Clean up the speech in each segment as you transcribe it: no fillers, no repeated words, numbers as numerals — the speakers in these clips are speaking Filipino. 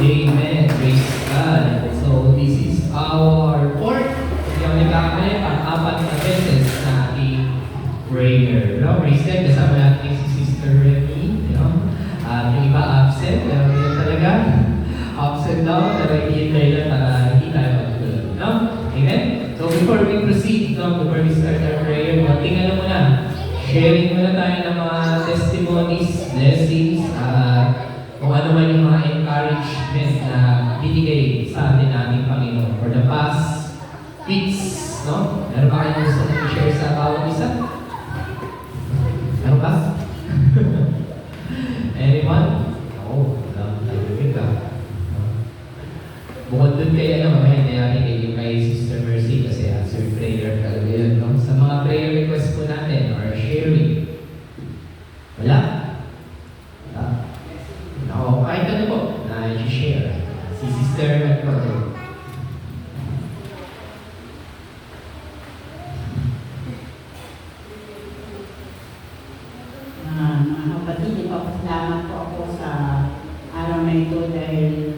Amen. Praise God. So, this is our fourth, hindi ako nagkakamali, pang-apat na beses na ating prayer. No? Praise God. Kasama natin si Sister Remy. You know? Yung iba absent, pero yun talaga. Absent daw, pero i-hintay lang para hindi tayo magtulog. No? Amen? So, before we proceed, no? Before we start our prayer, tingnan mo muna. Sharing muna tayo ng mga testimonies, blessings, kung ano man yung mga encouragement na binigay sa atin namin Panginoon for the past weeks, no? Meron ba kayong gusto na i-share sa bawat isa? Meron ba? Anyone? Oo, narinig ka. Bukod dun kay mamaya natin kay Sister Mercy kasi answered prayer talaga yun, no? Sa mga prayer request po natin or sharing, wala? Ako, kahit ano po na i-share. Si Sister Mercy. Mga kapatid, ipapasalamat po ako sa araw na ito dahil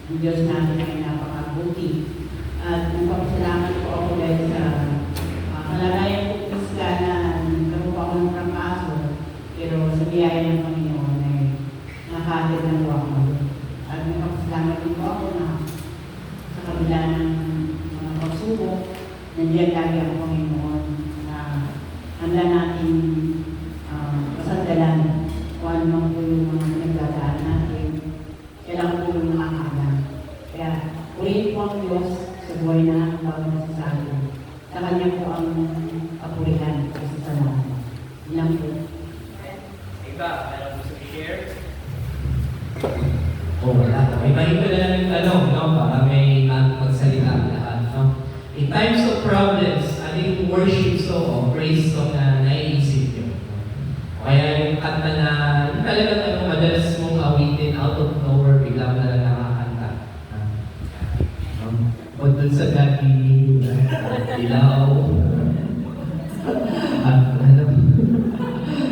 ang Diyos natin ay napakabuti. At nagpapasalamat po ako dahil sa kalagayan po pisga na nagkaroon po ako ng trangkaso, pero sa biyaya ng Panginoon ay nakahatid na po ako. At nagpapasalamat din po ako na sa kabila ng mga pagsubok, nandiyan lagi ang Panginoon na handa natin pasandalan kung ano po yung mga nagdadaan natin. Kailangan po yung makakalang. Kaya, purihin po ang Diyos sa buhay na ang bawat sa atin. Sa Kanya po ang kapurihan o sa salamat. Ilang po. Iba, meron gusto i-share? Wala. May mahito na lang yung tanong, no? Para may magsalita lahat, no? In times of problems, ano yung worship song o praise song na naiisip nyo? Kaya yung kanta na, yung talagang madalas mong awitin out of nowhere, bigla na lang nakakanta. O dun sa dati, ilaw,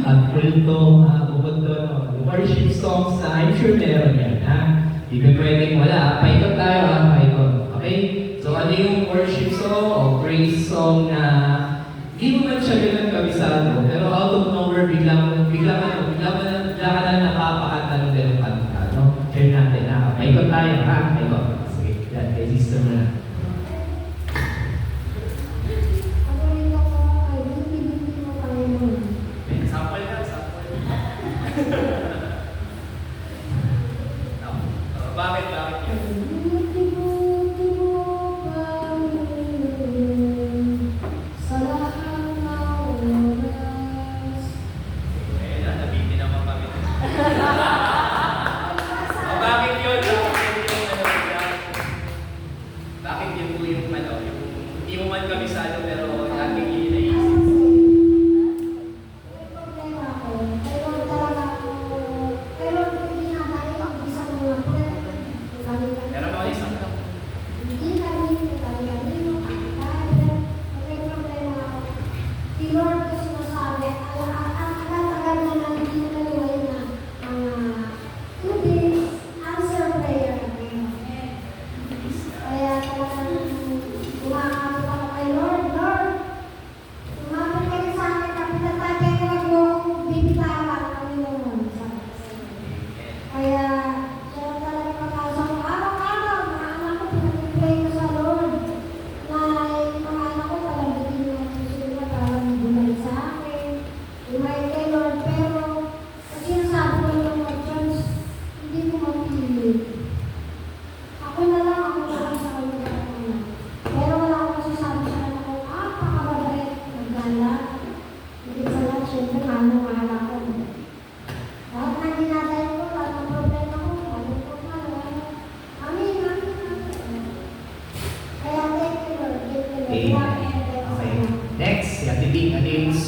at kulto, bukod doon, worship songs na I'm sure meron yan, ha? Hindi ka pwedeng wala. Paikot tayo, ha? Paikot. Okay? So, ano yung worship song o praise song na hindi mo man siya ganun kabisado, pero out of nowhere, bigla ka na napapakanta ng ganun kanta, no? Share natin, ha? Paikot tayo, ha? Paikot. Sige, yan, kay sister mo na. Sample ka, sample. Bakit yun?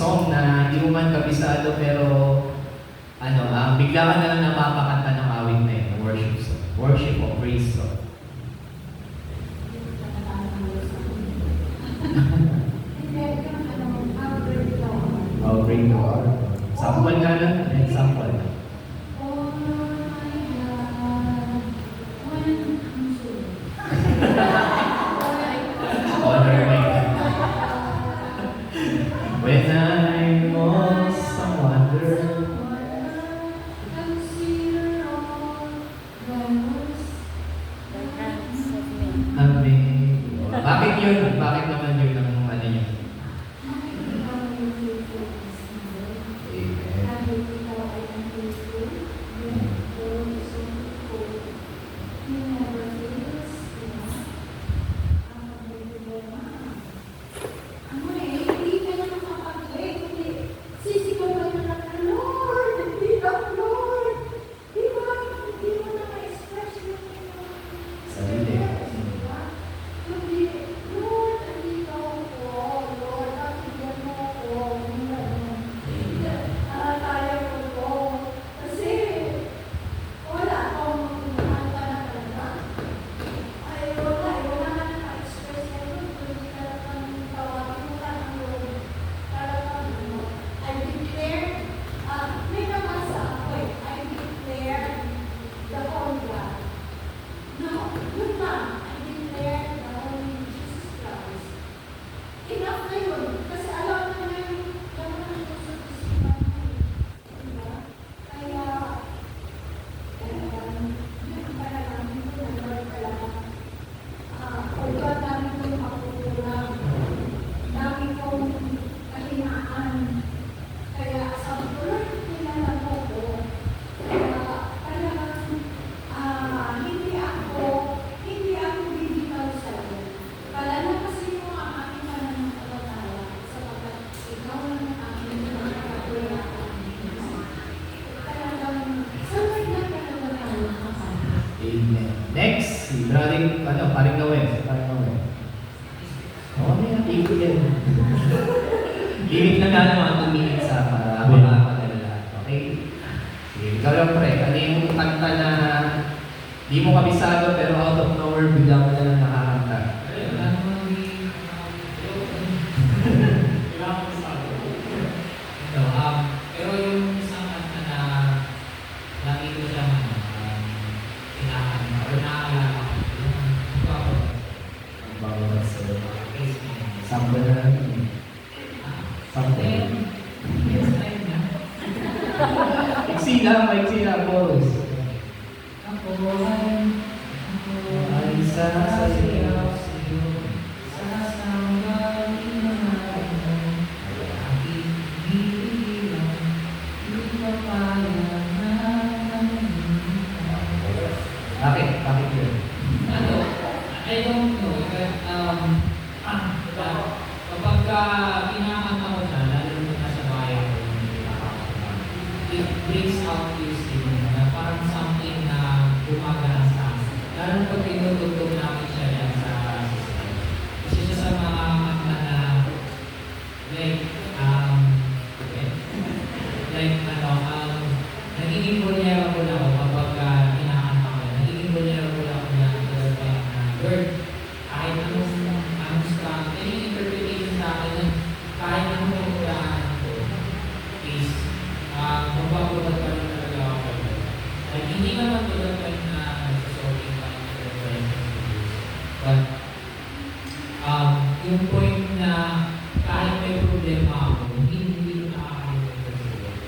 Song na hindi mo man kabisado pero bigla ka na lang napapakanta ng awit na yun, worship song. Worship o praise song. Bring the Lord. Sample nga lang. Example. Oh my God, when Amen. Bakit yun? Bakit naman yun ang ano yun? Amen. Sarili. Amen. Next, si Paring Noel. Oo, may natin ko yan. Limit lang na mga 2 minutes para makapadala. Okay? Sige, ikaw lang pre. Ano yung kanta na di mo kabisado pero out of nowhere bigla mo na lang nakakanta? Ayun, ano naman pero yung isang kanta na lagi ko siyang kinakanta or naaalala ko. Yung ako, Ang bawat sa case niya. sample na natin. Sample. Yes, time na. Maiksi lang, boss. Ako Ay, sasayaw sa'yo, sasambal inahay mo, aking hinihilang, di pa payag na naninitaw. Bakit? Bakit yun? Ano? I don't know. Kapag kinakanta ko siya, lalo na nasa bayan ko, it brings out this thing na parang something na gumagana sa akin. Lalo pag tinutugtog namin siya yan sa system. Kasi siya sa mga kanta na nagiging bunyero ko na ako kapag kinakanta ko. Nagiging bunyero ko na ako na word. Kahit anong strong, any interpretation sa akin na kahit anong pagkulaan ko is magbabagot pa rin talaga ako. Like, hindi naman tulad pa rin na nagsasorting pa ng interpretation. But, yung point na kahit may problema ako, hindi ko nakakalimutan sa Lord.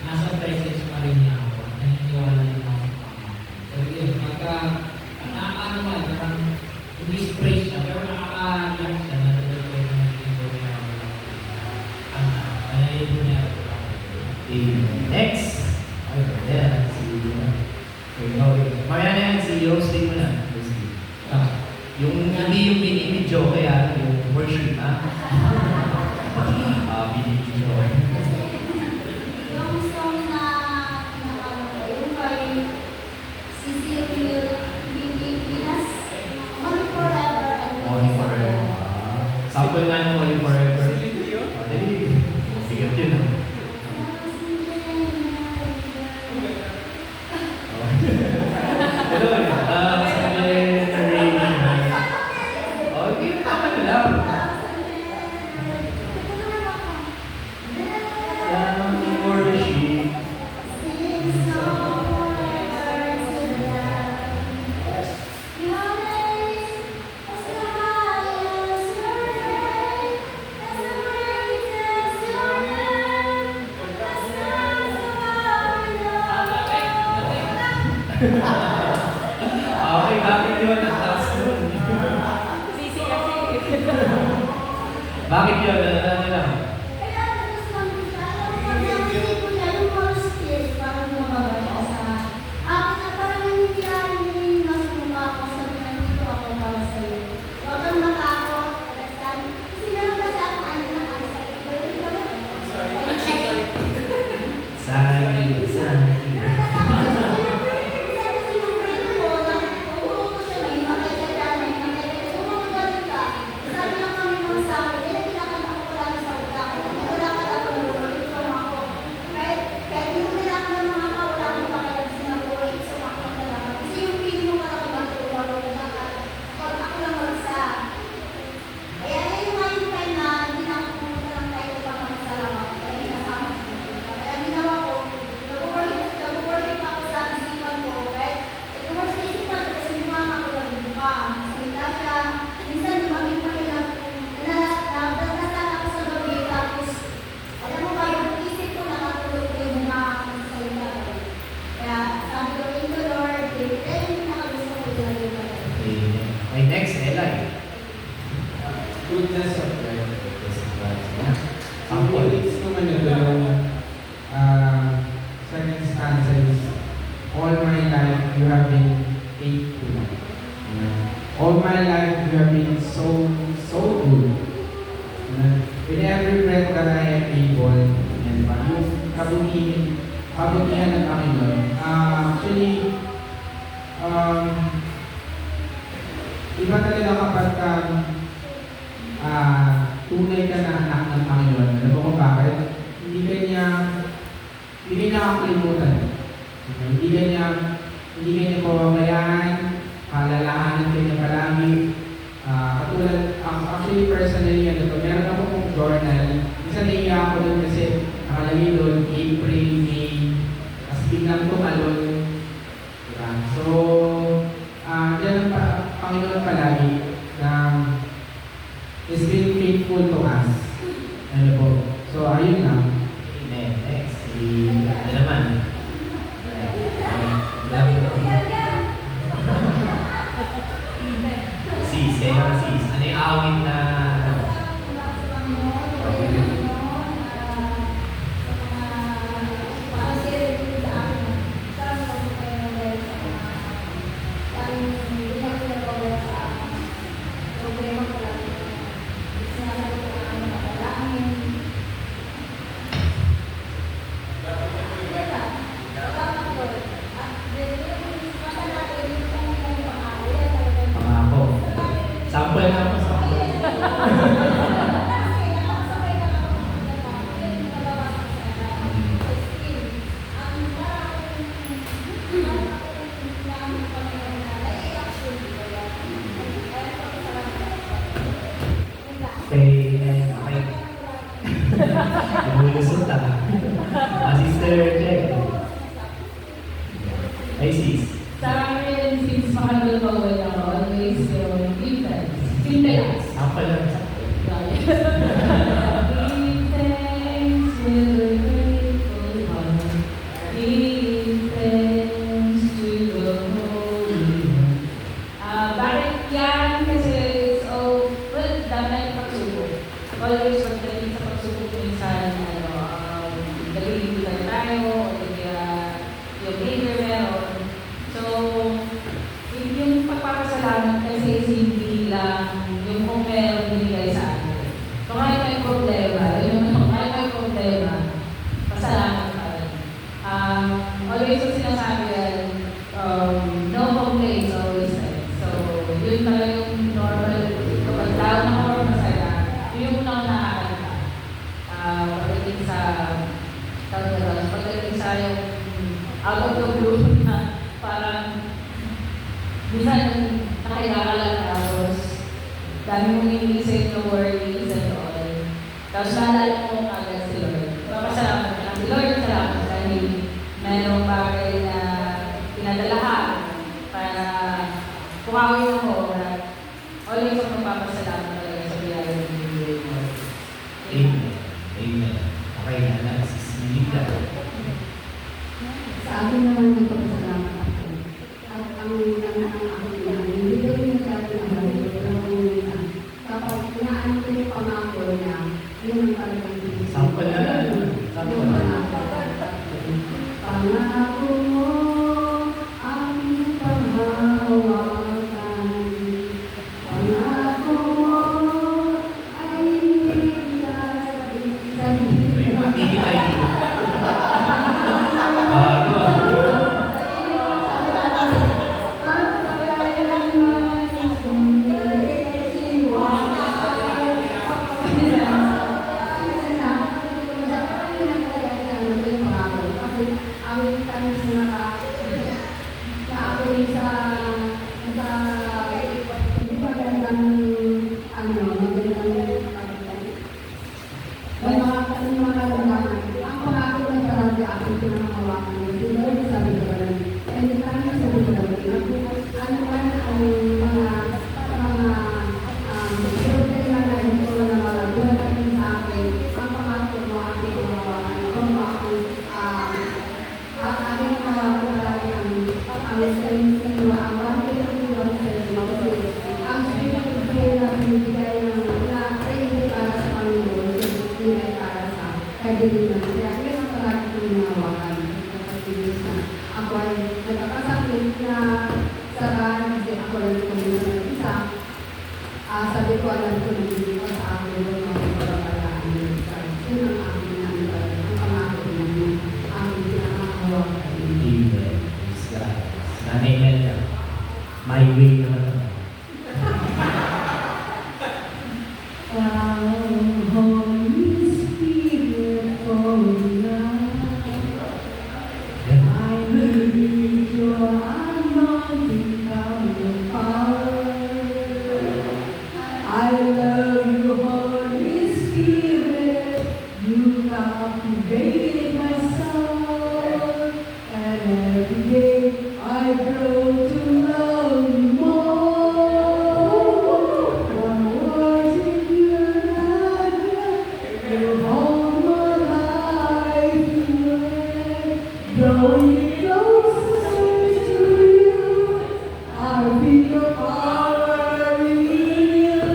Nasa presence pa rin niya ako. Naniniwala din ako sa Panginoon. So yun, nakakaano man, parang i-dispraise siya, pero nakaka-relax siya na talaga yung naging ko niya ako. Kaya yun niya ako. Next. Ay, yeah. Mamaya na yan, si hosting mo na. Yung hindi yung binibidyo, kaya yung worship, ha? Binibidyo. Yung song na yung kay Cecil Pinas, Only Forever and Only forever. Sample nga yung only forever. Dali. Sigat yun, ha? Hello, okay, tama na lang. For the sheep. Your name is the highest, your name Okay, bakit yun? Ang taas nun. Sisi kasi. Bakit yun? Ano lang? Kaya gusto lang ko siya. Alam mo, pag ko niya, yung more skills, parang lumabas siya sa akin na parang nangyayari niya yung nasa mukha ko. Sabi na dito ako para sa'yo. Huwag kang matakot. Understand? Kasi meron kasi ako ano na ano sa'yo. Pero hindi ko na. Sorry. Kaya yun yung mga yung time na hindi na ako pumunta ng tayo pang magsalamat. Kaya nasama ko. Kaya ginawa ko, nag-work pa ako sa isipan ko. Right? Nag-work sa isipan ko kasi yung mama ko lang mukha. Salita siya. Minsan lumamig pa rin ako. Nasaan ako sa gabi. Tapos, alam mo ba, yung isip ko nakatulog ko yung mukha ako sa salita ko. Kaya sabi ko, thank you Lord. Kaya yung pinakagusto ko talaga yung Okay, next, Eli. Goodness of God. Ang It's naman ito yung second stanza is, all my life you have been faithful. All my life you have been so good. With every breath that I am able, and yung kabutihan ng Panginoon. Actually, iba talaga kapag tunay ka na anak ng Panginoon. Alam mo kung bakit? Hindi ka niya kakalimutan. Hindi ka niya pababayaan, palalahanan ka niya palagi. Katulad, actually personally, meron ako kong journal. Minsan naiya ako doon kasi nakalagay doon, April, May, tapos biglang tumalon. Diba? So, yan ang Panginoon palagi na is been faithful to us. Ano po? So, ayun lang. Amen. Next, ano naman? Sis, kayo na sis. Ano yung awit na ano? Pangako. Sample na po, sample. Okay, okay. Lumulusot Sister Jack. Ay, sis. Sa akin, since makagulbawal ako, always yung infants. Infants. Sample lang. Give thanks with a grateful heart. Give thanks to the Holy One. Bakit yan? Kasi it's all, well, dapat pagsubok. Always pagdating sa pagsubok minsan, nalilimutan tayo, o kaya yung later meron. So, yung pagpapasalamat kasi is hindi lang yung kung meron binigay sa atin. So, kahit may problema, kahit may problema, pasalamat pa rin. Always yung sinasabi yan, no complaints, always right. So, yun talaga yung normal. Kapag tao na ako masaya, yun yung unang nakakanta. Pagdating sa pagdating sa yung out of the blue na parang minsan nakilala lang tapos dami mong iniisip na worries and all. Tapos naalala mo agad si Lord. Papasalamat ka lang si Lord, salamat dahil merong bagay na pinadalahan para pukawin ako na always ako magpapasalamat talaga sa biyaya ng Panginoon mo. Amen. Amen. Okay na lang, sis Milita. Sa akin naman nagpapasalamat ako. Parang sabi ko lang, ano man ang mga problema na ito na mga dumating sa akin, ang pangako mo aking unawakan, kung ako ang aking pangako palagi ang sa'yo, ang bakit ang iwan sa'yo, ang spiritual prayer na binibigay ng na-pray para sa Panginoon, binibigay para sa kadiliman. Kaya yan ang palagi kong unawakan. Ako ay nagkakasakit na saraan kasi ako lang kumisan ng isa. Sabi ko alam ko na hindi ko sa akin yung mga pagpapalaan ng isa. Yun ang aking nangyayon. Ang pangako namin, aking pinakakawakan. Amen. Praise God. Nanay Melda, my way naman ako. Holy Spirit, fall now. I believe your anointing power. I love you, Holy Spirit. You captivated my soul, and every day I grow to love you more. One worship you, you hold my life away. Drawing me closer to you, I feel your power reveal.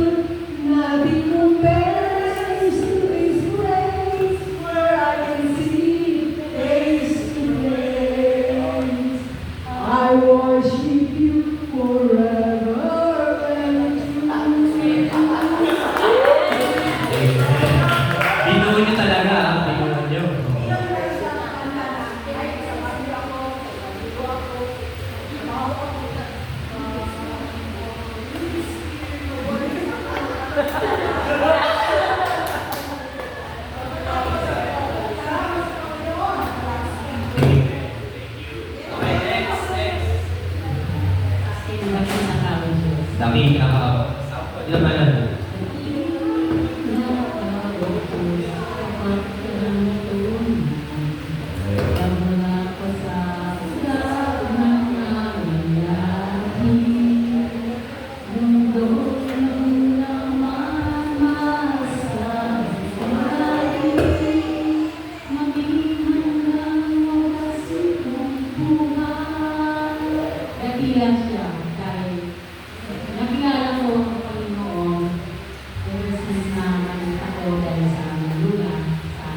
Nothing compares to His grace, where I can see face to face. I worship you forever and true. Binuo niyo talaga, binuo niyo. Dami ilang ano? Nakilala siya dahil nakilala ko ang Panginoon ever since na malit ako dahil sa aming lula, sa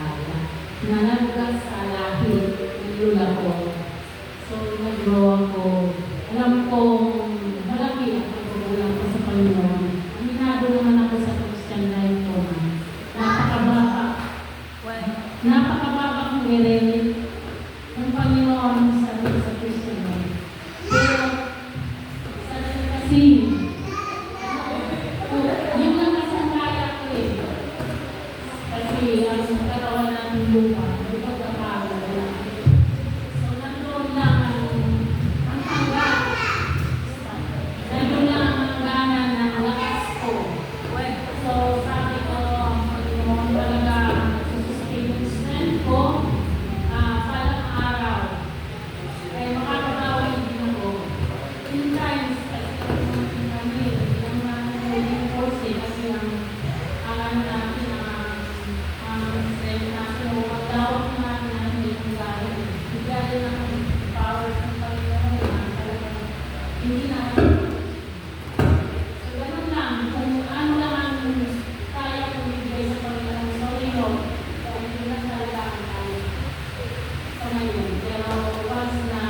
nanagagas sa lahi ng lula ko. So, nag-grow ako. Alam ko, malaki ang pagkukulang ko sa Panginoon. Aminado naman ako sa Christian life ko. Napakababa kong i-relate ng Panginoon sa Christian life. Pero, kasi, yun lang kasi ang kaya ko eh. Kasi, ang katawan natin lupa, may pagkakaroon lang. So, nandun lang ang tangga. Nandun lang ang gana ng lakas ko. So, sabi ko, ang Panginoon talaga susustain yung strength ko palang araw. Kaya makakabawi din ako. In times, kasi yung mga force kasi ang ano natin, ang strength natin, o magdawag natin natin yung gano'n. Bigyan ng power ng Panginoon na talagang hindi natin. So, ganun lang. Kung ano lang ang kaya kong ibigay sa Panginoon sa Panginoon, kung hindi na talaga ang kaya sa ngayon. Pero once na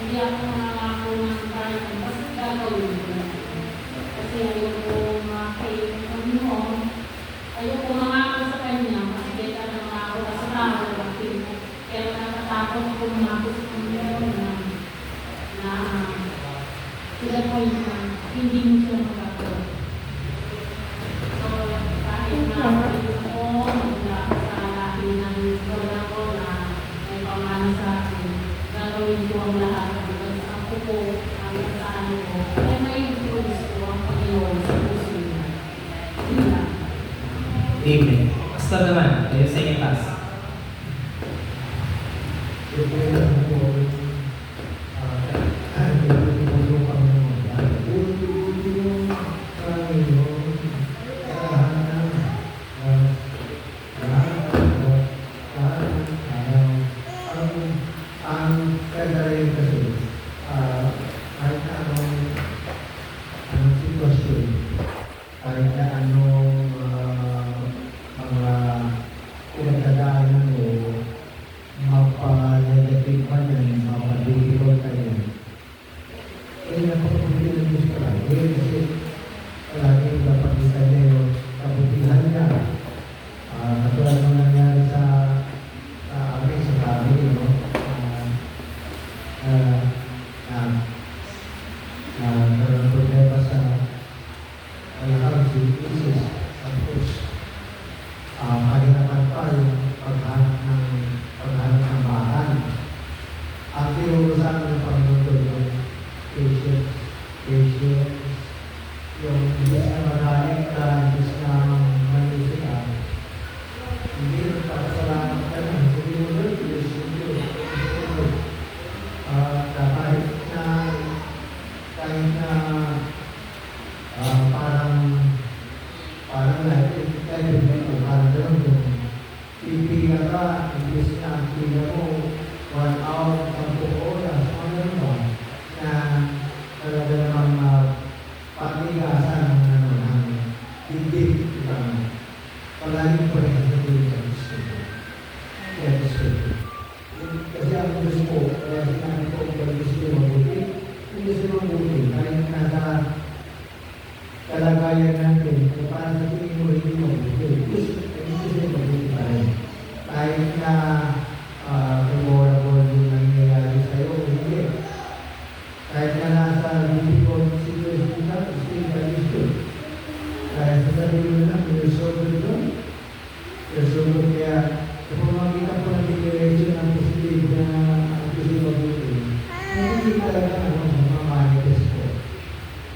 hindi ako nangangako ng kahit ang basta gagawin ko. Kasi ayoko makain ng Panginoon. Ayoko mangako sa Kanya. Kasi kaya nangako ka sa tao. Pero natatakot ako mangako sa Panginoon na to the point na hindi mo siya magagawa. So, kahit na ako, mula sa lahi ng lola ko na may pamana sa akin, gagawin ko ang lahat. Kasi ako po, ang nasaan ko, ay may influence ko ang Panginoon sa puso niya. Yun lang. Amen. Basta naman, kayo sa inyo taas. Yung kalagayan natin, kung paano sa tingin mo hindi mabuti. Hindi mabuti pa rin. Kahit na memorable yung nangyayari sa'yo, hindi. Kahit na nasa difficult situation ka, still ka issue. Kahit sa sarili mo lang, you're so good doon. You're so good. Kaya, kung makita ko na declaration ng positive na gusto mabuti, hindi talaga mamanifest ko.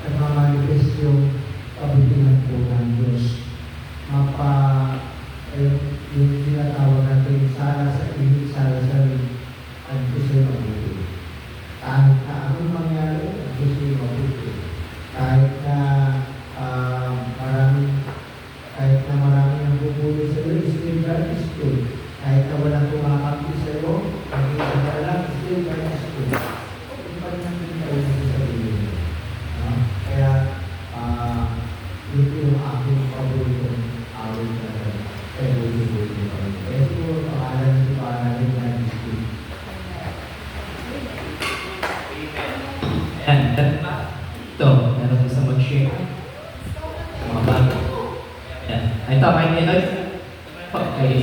Nagmamanifest yung kabutihan po ng Diyos. Yung tinatawag natin, sala sa ibig, sala sa rin, ang gusto mabuti. Kahit na anong mangyari, ang gusto mabuti. Kahit na maraming ang bubuli sa iyo, still God is good. Kahit na walang kumakampi sa iyo, ang isa lang, still God is good. Hindi pa rin natin tayo sa sarili. Kaya, ito yung aking paboritong awit na rin. Kaya buti-buti pa rin. Kaya siguro, pangalan si Panalin na discipline. Ayan, ito, meron gusto mag-share. Mga bago. Ayan, ito, kay Ninoy. Kay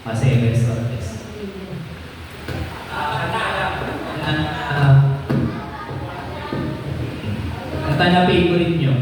Maseves Ortiz. Kanta na favorite nyo.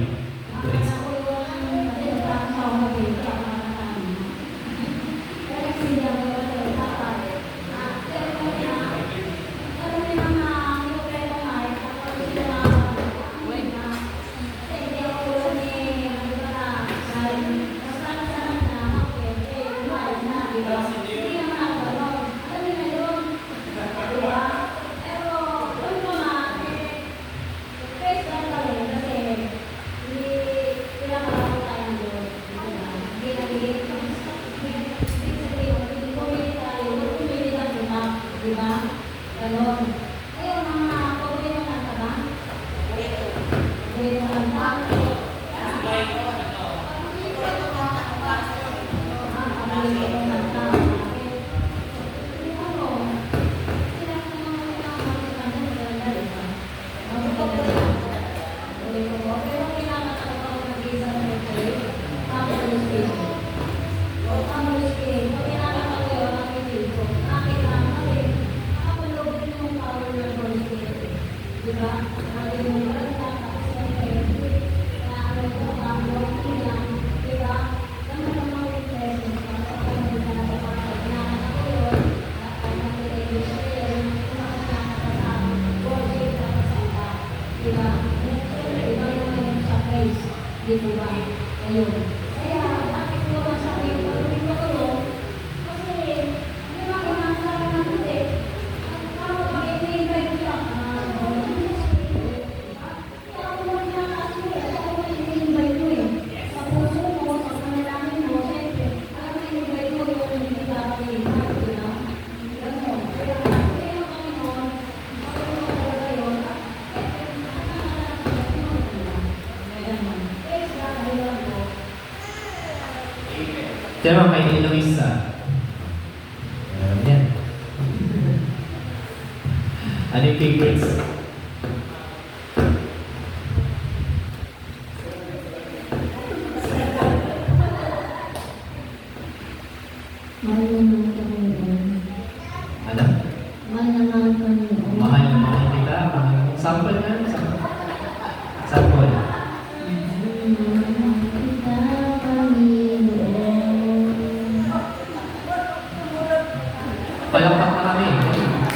Tema kay Eloisa. Yan. Ano yung favorites? Mahal naman Panginoon. Ano? Mahal naman Panginoon. Mahal na mahal kita. Sample na. Sample. Mahal naman kita, Panginoon. Palakpak na kami.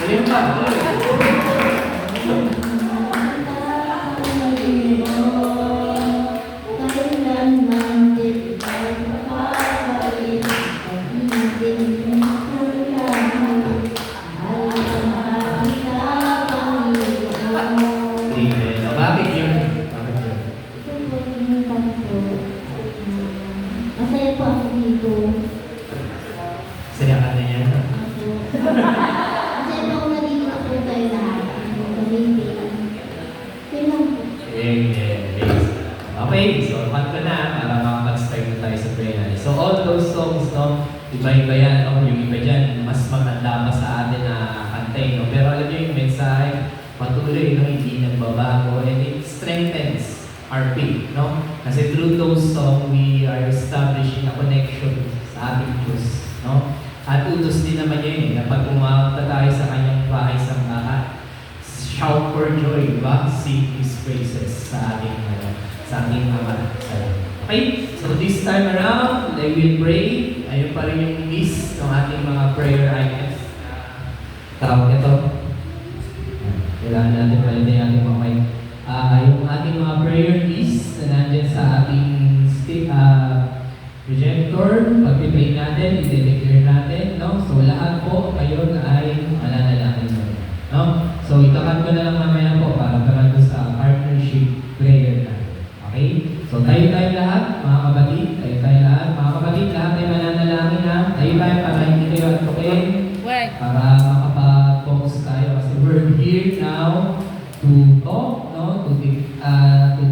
Tuloy pa. Tuloy. Amen. Bakit yun? Bakit yun? Masaya po ako dito. Saya ka na yan. Masaya po ako nandito ako tayo lahat. Yun lang po. Amen. Okay, so cut ko na para makapag-start na tayo sa prayer natin. So all those songs, no, iba-iba yan, no? Yung iba dyan, mas maganda pa sa atin na kantay, no? Pero alam nyo yung mensahe, patuloy, no? Hindi nagbabago, and it strengthens our faith, no? Kasi through those songs, we are establishing a connection sa ating Diyos, no? At utos din naman yun, na pag umakta tayo sa kanyang bahay sa mga shout for joy, diba? Sing His praises sa ating Ama. Okay, so this time around, I will pray. Ayun pa rin yung list ng ating mga prayer items. Tawag ito. Kailangan natin palitin ating mga mic. Yung ating mga prayer list na nandyan sa ating projector, pag-pray natin, i-declare natin, no? So lahat po kayo ay mananalangin mo. No? So itakan ko na lang mamaya po para parang sa partnership prayer natin. Okay? So tayo lahat, mga kapatid, tayo lahat, mga kapatid, lahat ay mananalangin ha. Tayo para hindi kayo atukin, para makapag-focus tayo kasi we're here now to talk, no? To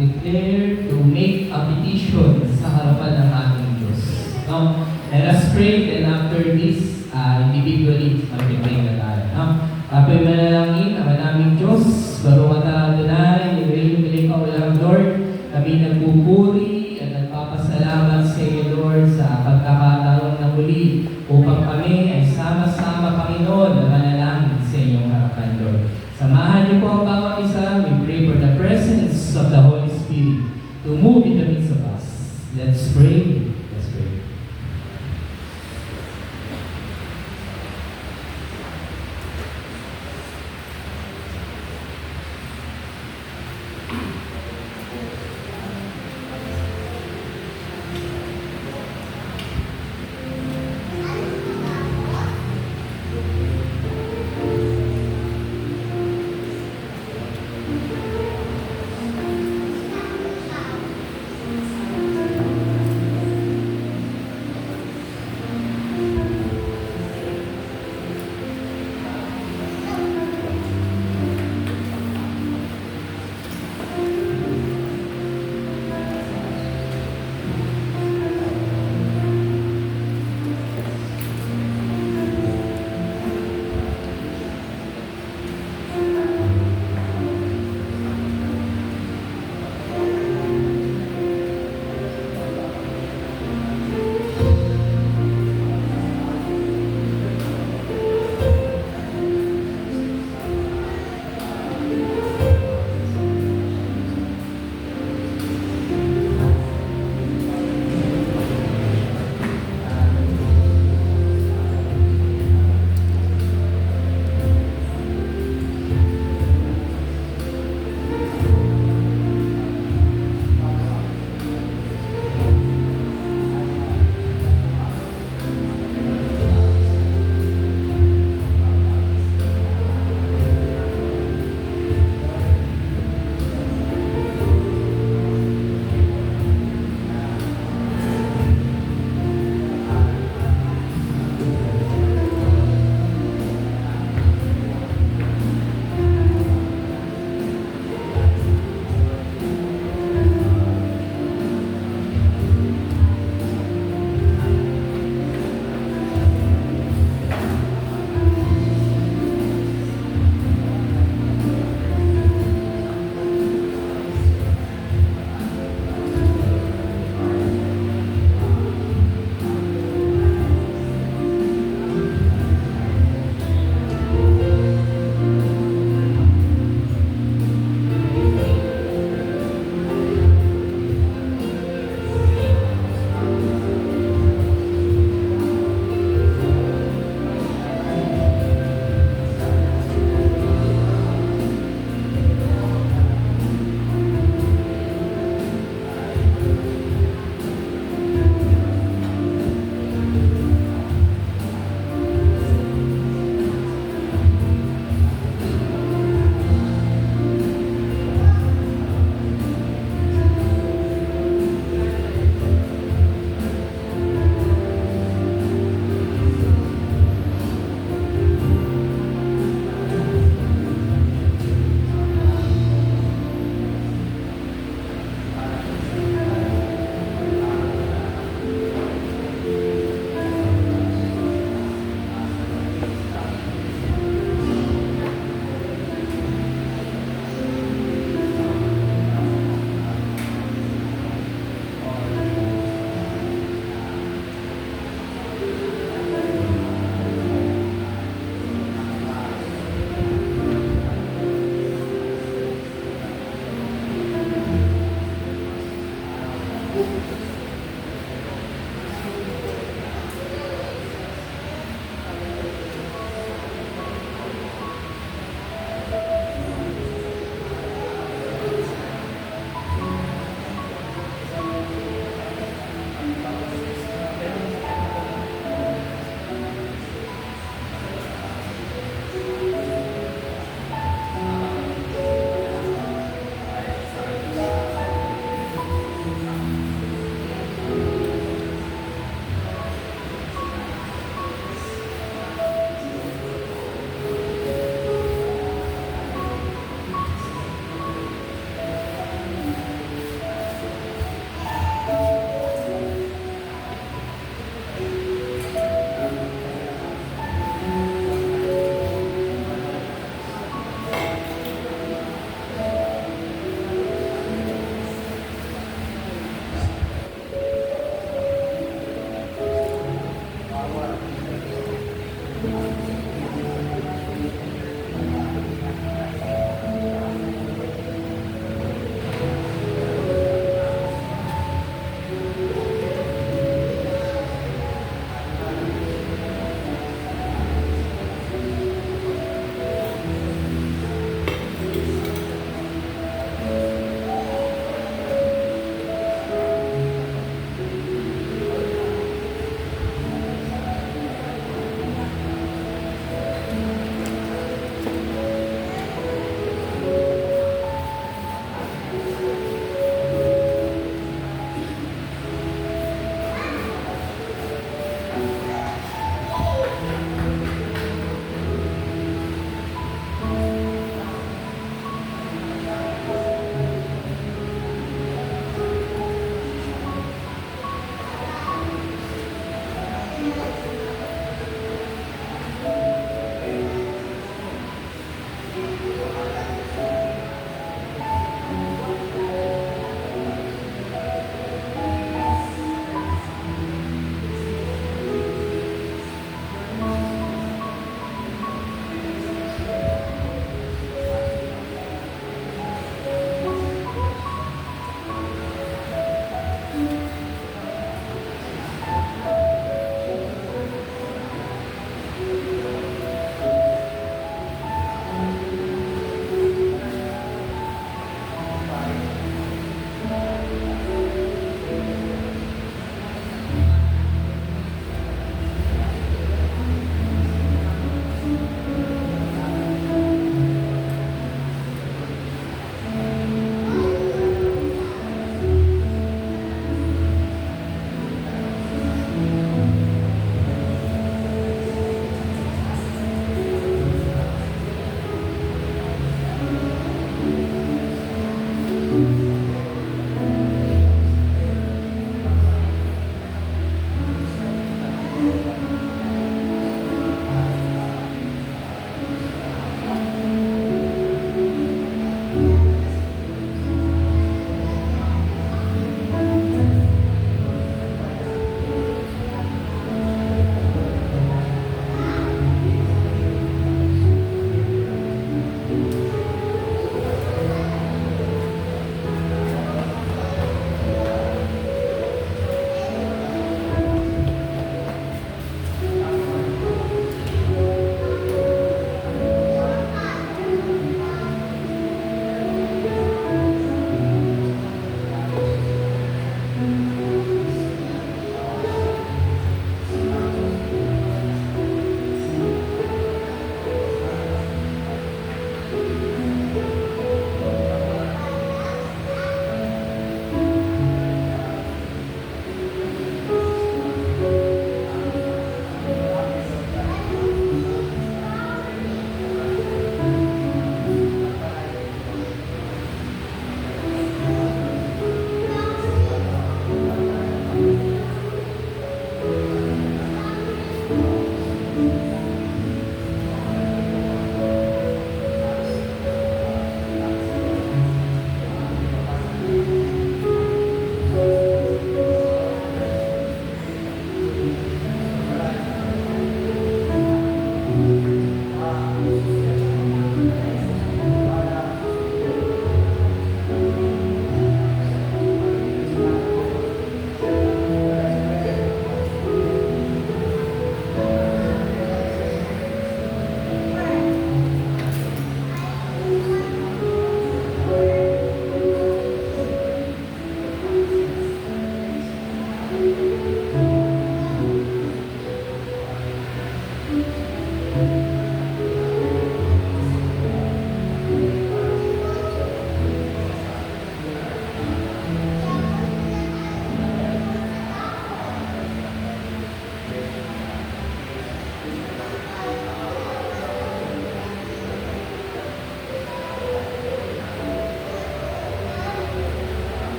declare, to make a petition sa harapan ng ating Diyos. No? Let us pray, then after this, individually, mag-pray na tayo. No? Apoy manalangin, ang naming Diyos, Baruch ata Adonai, Elohim Melech Lord, kami nagpupuri at nagpapasalamat sa iyo, Lord, sa pagkakataon na muli upang kami ay sama-sama, Panginoon, na manalangin sa inyong harapan, Lord. Samahan niyo po ang bawat isa. We pray for the presence of the Holy Spirit to move in the midst of us. Let's pray. Let's pray.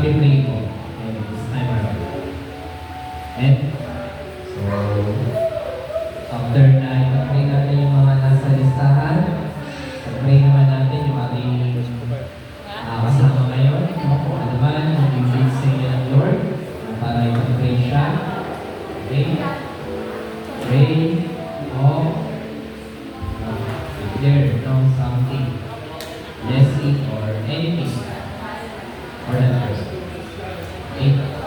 pipray mo this time around. And so, after na ipag-pray natin yung mga nasa listahan, pag-pray naman natin yung ating kasama ngayon. Kung ano man, mag-invite sa inyo ng Lord para ipag-pray siya. Okay? Pray of if there knows something, blessing or anything for that person. Okay?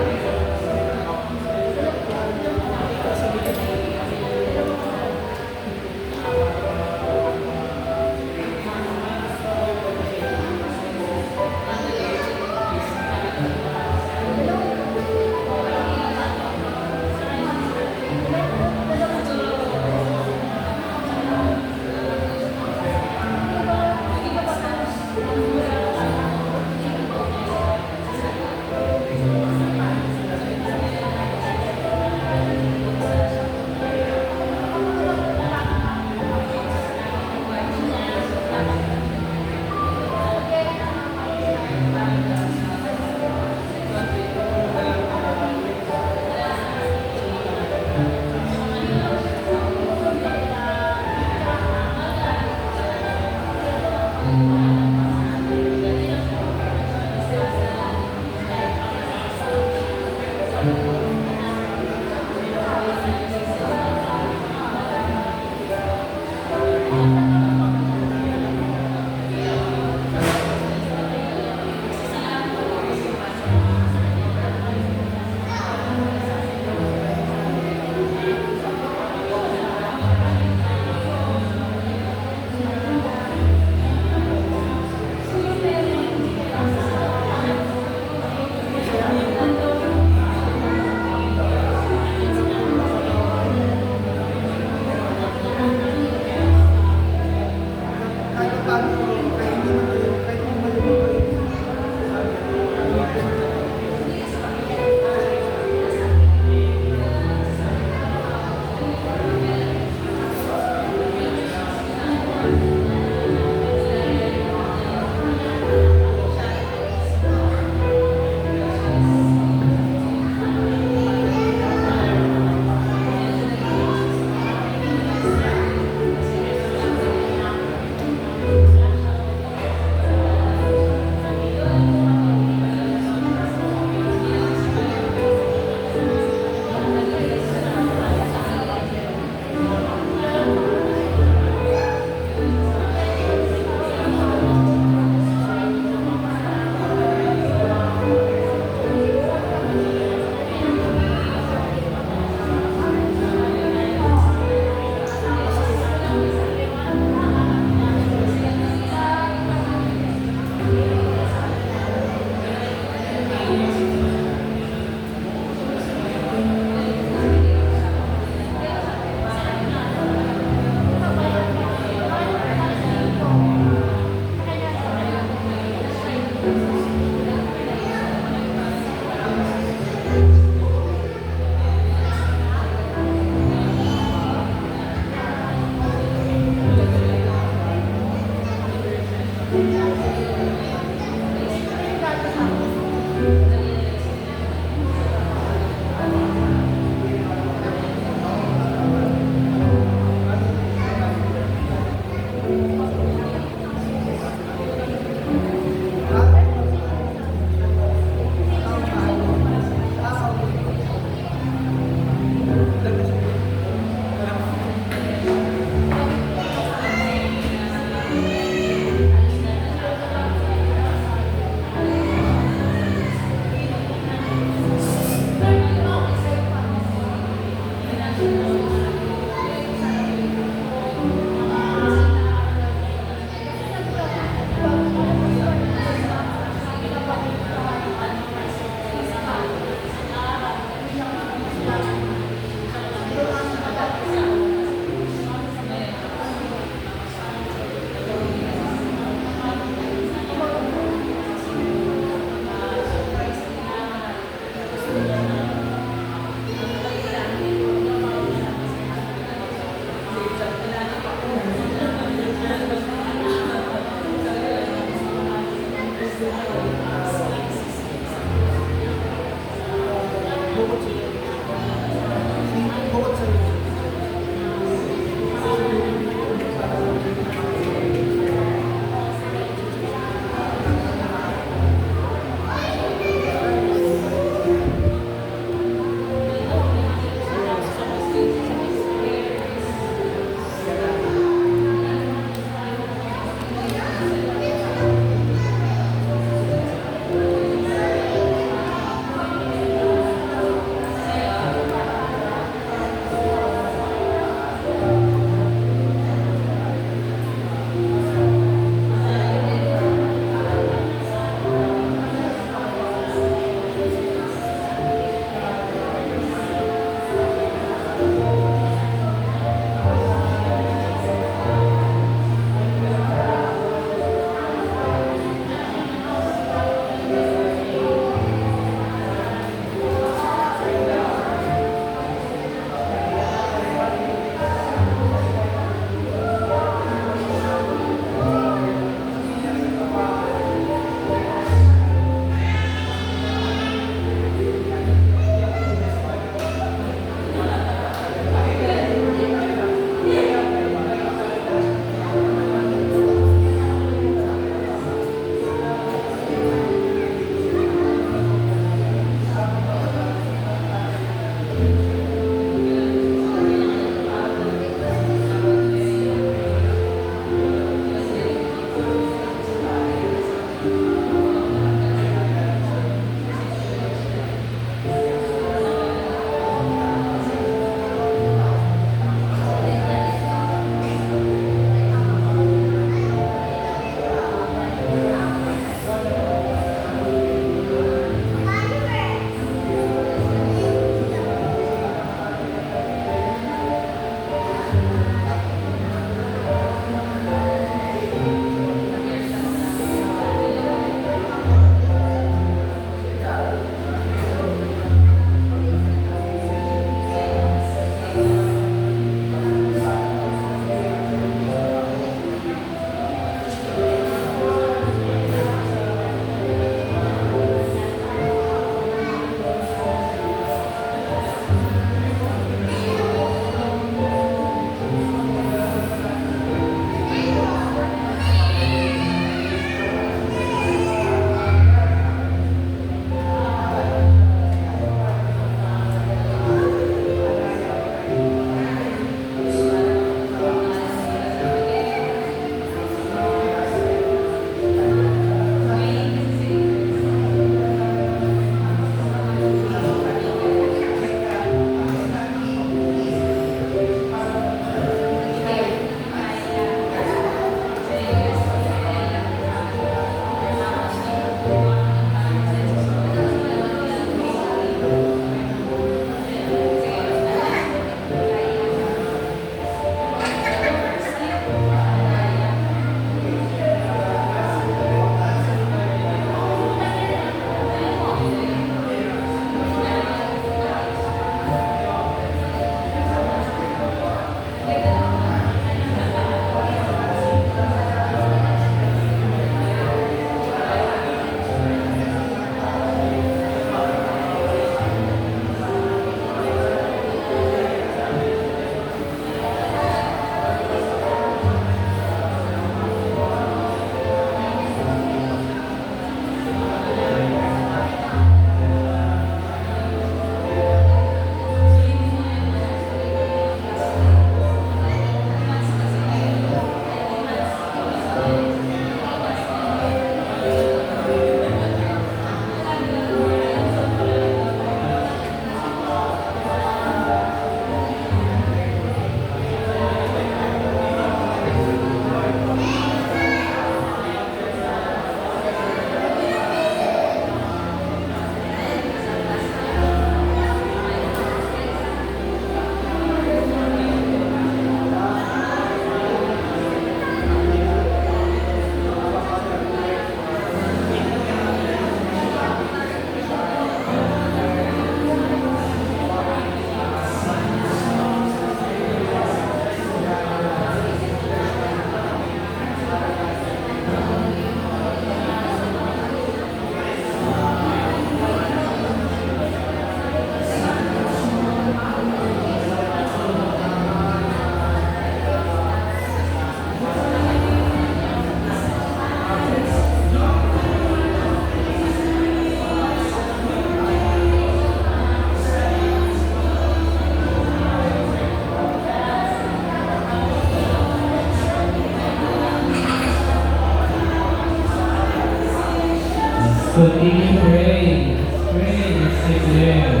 continue to pray. Let's pray. Let's declare.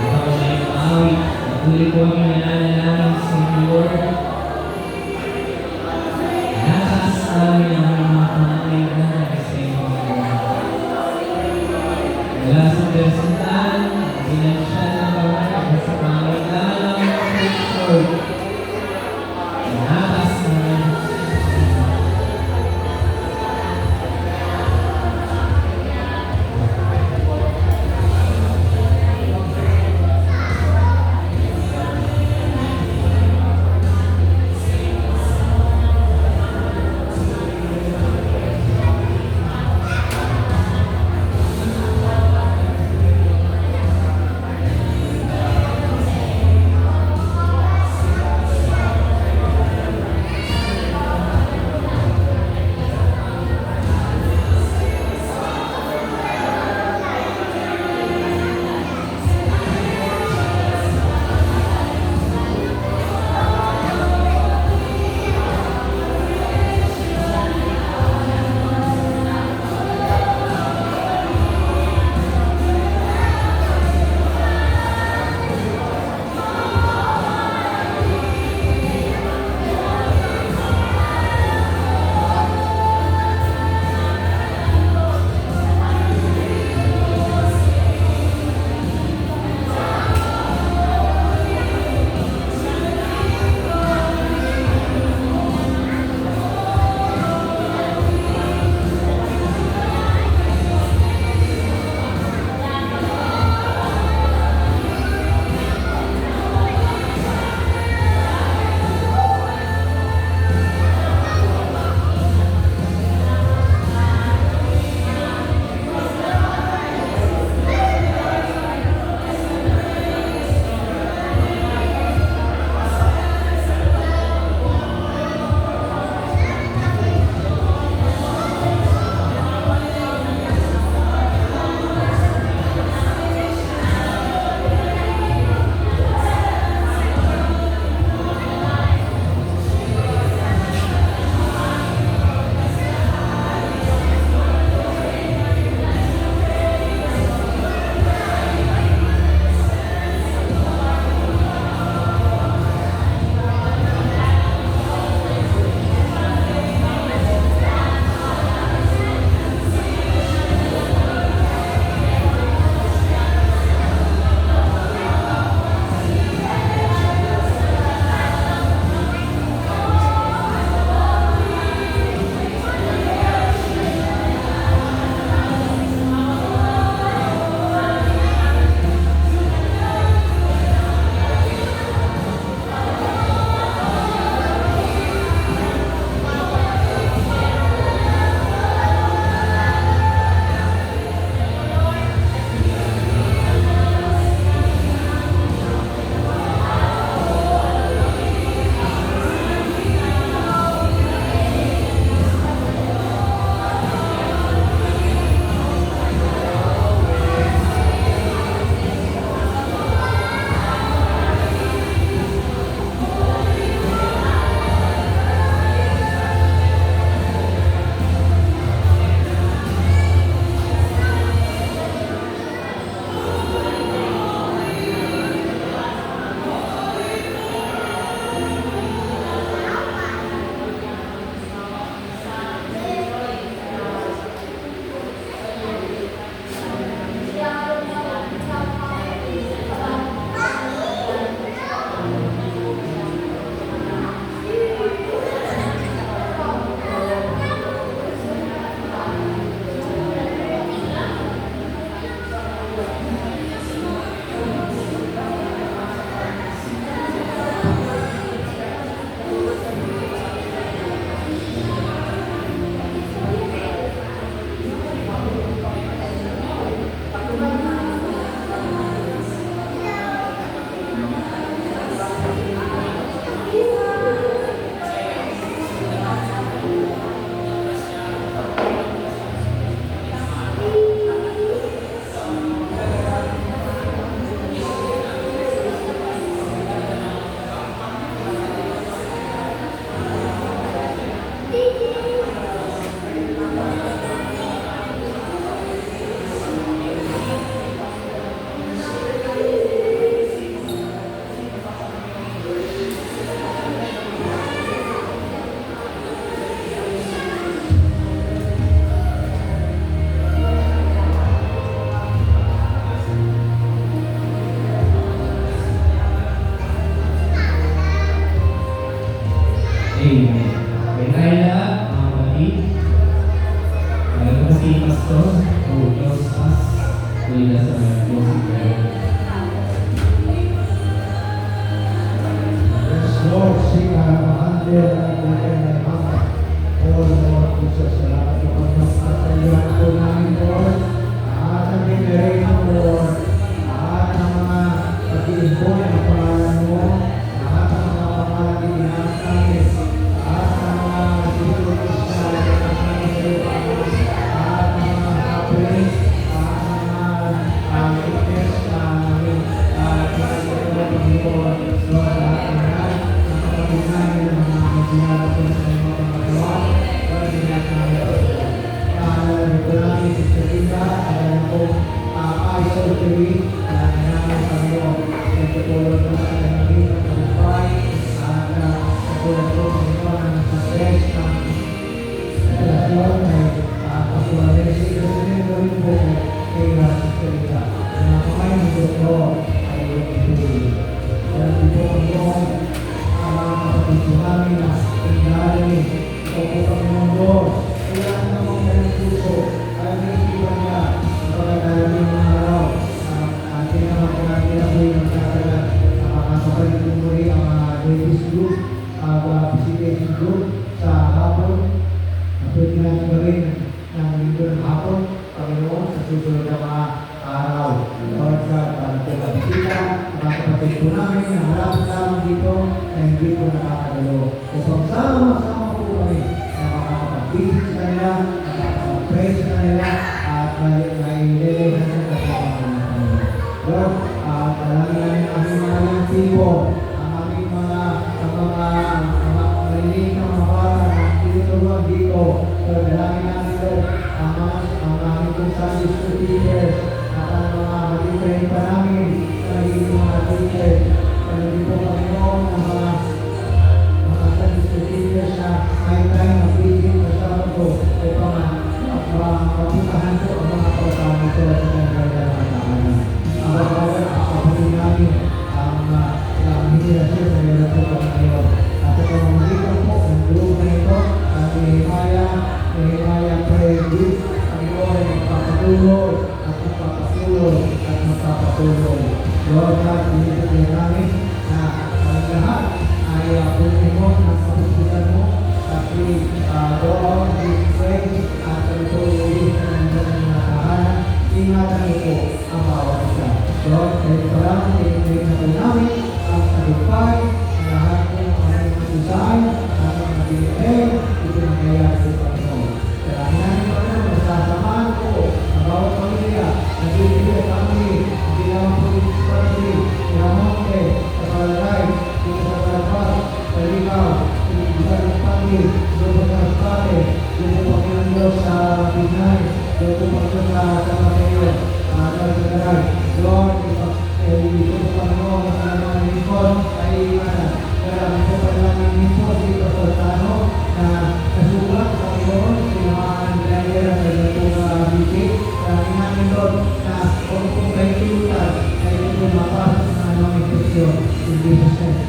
Ikaw na yung awit. Patuloy po kami nananalangin sa Senyor. Lakas namin ang mga pangangailangan sa Senyor. Mula sa personal, financial na pangangailangan sa pangangailangan sa Senyor. Lakas namin. Lord, I will pray. Kaya dito Panginoon, ang mga kapatid ko namin na pinagdali. Ito po Panginoon Lord, kaya namang kanyang puso, ay nagsipan niya sa pagkakaroon ng araw. Ating naman kung natin na po yung nagkakalat, nakakapagpalit ko muli ang mga ladies group, visitation group sa hapon. Pwede natin gawin ng linggo ng hapon, Panginoon, sa susunod na mga araw. Lord God, para po kabisita, mga kapatid po namin na marami lamang dito na hindi po nakakagalo. Upang sama-sama po kami na makakapag-visit sa kanila, makakapag-pray sa kanila, at may lelehan sa kanila. Lord, palangin namin ang aming mga young people, ang aming mga maliit na mga bata na tinuturuan dito. Lord, dalangin namin Lord, ang aming kong Sunday school teachers, at ang mga mag-train pa namin sa naging mga teachers. Kaya dito Panginoon, ang mga Sunday school teachers na may time mag-visit sa Sabado upang maputahan po ang mga programa ito sa kanilang dalaman. Ang bawal at kapatid namin ang hinirasyon sa relasyon po ngayon. At sa pamamagitan po ng grupo na ito, ang Nehemiah Prayer Group, ang Lord ay magpapatuloy at magpapatuloy at magpapatuloy. Lord God, pinipigyan namin na ang lahat ay pulimon ang kapusutan mo at doon, we pray at ito ulit ng mga tahanan. Ingatan mo po ang bawat isa. Lord, kahit parang pinipigyan na po namin ang tagumpay, ang lahat po ang aming design, at ang nabinipig, ito ang kaya sa Panginoon. Salamat namin Panginoon, masasamaan po ang bawat pamilya, nabibigyan family, ginawang police family, Iramonte, sa Palagay, dito sa Palagay, sa Ligaw, sa family, dito sa Masbate, dito po Panginoon Diyos sa Pinay, dito po Panginoon sa Mateo, Lord, dito po Panginoon sa mga lingkod ay iwanan. Kaya po Panginoon lingkod dito sa Tano na nasulat Panginoon, sinamaan nila sa ito na bigit. Kaya namin Lord na kung kayo tinutan, ay ito mapasok na anong infeksyon. In Jesus' name,